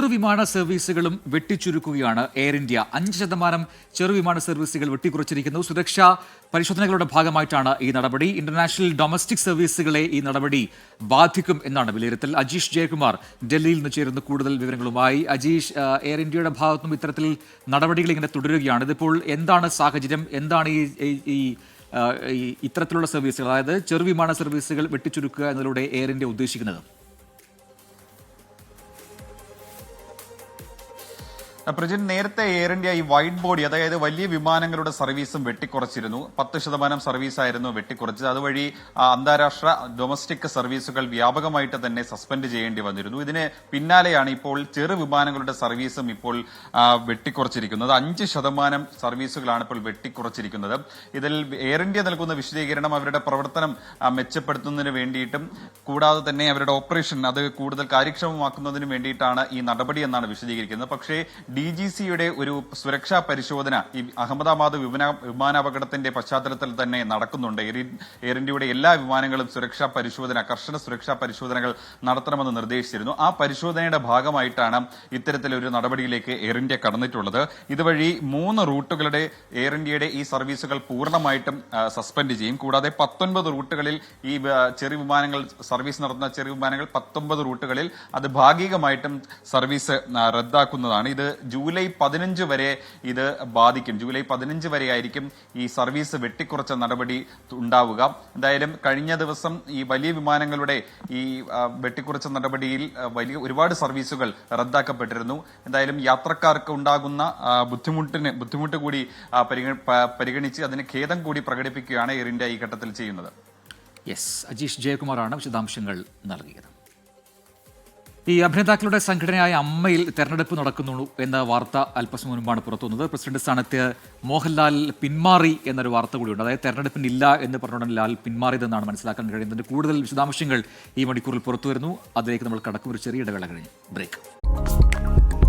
ചെറുവിമാന സർവീസുകളും വെട്ടിച്ചുരുക്കുകയാണ് air India. 5% ചെറുവിമാന സർവീസുകൾ വെട്ടിക്കുറച്ചിരിക്കുന്നു. സുരക്ഷാ പരിശോധനകളുടെ ഭാഗമായിട്ടാണ് ഈ നടപടി. ഇന്റർനാഷണൽ ഡൊമസ്റ്റിക് സർവീസുകളെ ഈ നടപടി ബാധിക്കും എന്നാണ് വിലയിരുത്തൽ. അജീഷ് ജയകുമാർ ഡൽഹിയിൽ നിന്ന് ചേരുന്ന കൂടുതൽ വിവരങ്ങളുമായി. അജീഷ്, എയർ ഇന്ത്യയുടെ ഭാഗത്തുനിന്നും ഇത്തരത്തിൽ നടപടികൾ ഇങ്ങനെ തുടരുകയാണ്. ഇതിപ്പോൾ എന്താണ് സാഹചര്യം? എന്താണ് ഈ ഇത്തരത്തിലുള്ള സർവീസുകൾ, അതായത് ചെറുവിമാന സർവീസുകൾ വെട്ടിച്ചുരുക്കുക എന്നതിലൂടെ എയർ ഇന്ത്യ ഉദ്ദേശിക്കുന്നത്? പ്രജിൻ, നേരത്തെ എയർ ഇന്ത്യ ഈ വൈഡ് ബോഡി, അതായത് വലിയ വിമാനങ്ങളുടെ സർവീസും വെട്ടിക്കുറച്ചിരുന്നു. 10% സർവീസായിരുന്നു വെട്ടിക്കുറച്ചത്. അതുവഴി അന്താരാഷ്ട്ര ഡൊമസ്റ്റിക് സർവീസുകൾ വ്യാപകമായിട്ട് തന്നെ സസ്പെൻഡ് ചെയ്യേണ്ടി വന്നിരുന്നു. ഇതിന് പിന്നാലെയാണ് ഇപ്പോൾ ചെറു വിമാനങ്ങളുടെ സർവീസും ഇപ്പോൾ വെട്ടിക്കുറച്ചിരിക്കുന്നത്. 5% സർവീസുകളാണ് ഇപ്പോൾ വെട്ടിക്കുറച്ചിരിക്കുന്നത്. ഇതിൽ എയർ ഇന്ത്യ നൽകുന്ന വിശദീകരണം അവരുടെ പ്രവർത്തനം മെച്ചപ്പെടുത്തുന്നതിന് വേണ്ടിയിട്ടും കൂടാതെ തന്നെ അവരുടെ ഓപ്പറേഷൻ അത് കൂടുതൽ കാര്യക്ഷമമാക്കുന്നതിന് വേണ്ടിയിട്ടാണ് ഈ നടപടി എന്നാണ് വിശദീകരിക്കുന്നത്. പക്ഷേ DGCയുടെ ഒരു സുരക്ഷാ പരിശോധന ഈ അഹമ്മദാബാദ് വിമാനാപകടത്തിന്റെ പശ്ചാത്തലത്തിൽ തന്നെ നടക്കുന്നുണ്ട്. എയർ ഇന്ത്യയുടെ എല്ലാ വിമാനങ്ങളും കർശന സുരക്ഷാ പരിശോധനകൾ നടത്തണമെന്ന് നിർദ്ദേശിച്ചിരുന്നു. ആ പരിശോധനയുടെ ഭാഗമായിട്ടാണ് ഇത്തരത്തിലൊരു നടപടിയിലേക്ക് എയർ ഇന്ത്യ കടന്നിട്ടുള്ളത്. ഇതുവഴി 3 റൂട്ടുകളുടെ എയർ ഇന്ത്യയുടെ ഈ സർവീസുകൾ പൂർണ്ണമായിട്ടും സസ്പെൻഡ് ചെയ്യും. കൂടാതെ 19 റൂട്ടുകളിൽ ഈ സർവീസ് നടത്തുന്ന ചെറു വിമാനങ്ങൾ 19 റൂട്ടുകളിൽ അത് ഭാഗികമായിട്ടും സർവീസ് റദ്ദാക്കുന്നതാണ്. ഇത് ജൂലൈ 15 വരെ ഇത് ബാധിക്കും. ജൂലൈ 15 വരെ ആയിരിക്കും ഈ സർവീസ് വെട്ടിക്കുറച്ച നടപടി ഉണ്ടാവുക. എന്തായാലും കഴിഞ്ഞ ദിവസം ഈ വലിയ വിമാനങ്ങളുടെ ഈ വെട്ടിക്കുറച്ച നടപടിയിൽ ഒരുപാട് സർവീസുകൾ റദ്ദാക്കപ്പെട്ടിരുന്നു. എന്തായാലും യാത്രക്കാർക്ക് ഉണ്ടാകുന്ന ബുദ്ധിമുട്ട് കൂടി പരിഗണിച്ച് അതിന് ഖേദം കൂടി പ്രകടിപ്പിക്കുകയാണ് എയർ ഇന്ത്യ ഈ ഘട്ടത്തിൽ ചെയ്യുന്നത്. അജീഷ് ജയകുമാറാണ് വിശദാംശങ്ങൾ നൽകിയത്. ഈ അഭിനേതാക്കളുടെ സംഘടനയായ അമ്മയിൽ തെരഞ്ഞെടുപ്പ് നടക്കുന്നു എന്ന വാർത്ത അല്പസമയം മുൻപാണ് പുറത്തുവന്നത്. പ്രസിഡന്റ് സ്ഥാനത്ത് മോഹൻലാൽ പിന്മാറി എന്നൊരു വാർത്ത കൂടിയുണ്ട്. അതായത് തെരഞ്ഞെടുപ്പിനില്ല എന്ന് പറഞ്ഞുകൊണ്ട് ലാൽ പിന്മാറിയതെന്നാണ് മനസ്സിലാക്കാൻ കഴിയുന്നത്. കൂടുതൽ വിശദാംശങ്ങൾ ഈ മണിക്കൂറിൽ പുറത്തു വരുന്നു. അതിലേക്ക് നമ്മൾ കടക്കും. ഒരു ചെറിയ ഇടവേള കഴിഞ്ഞ് ബ്രേക്ക്.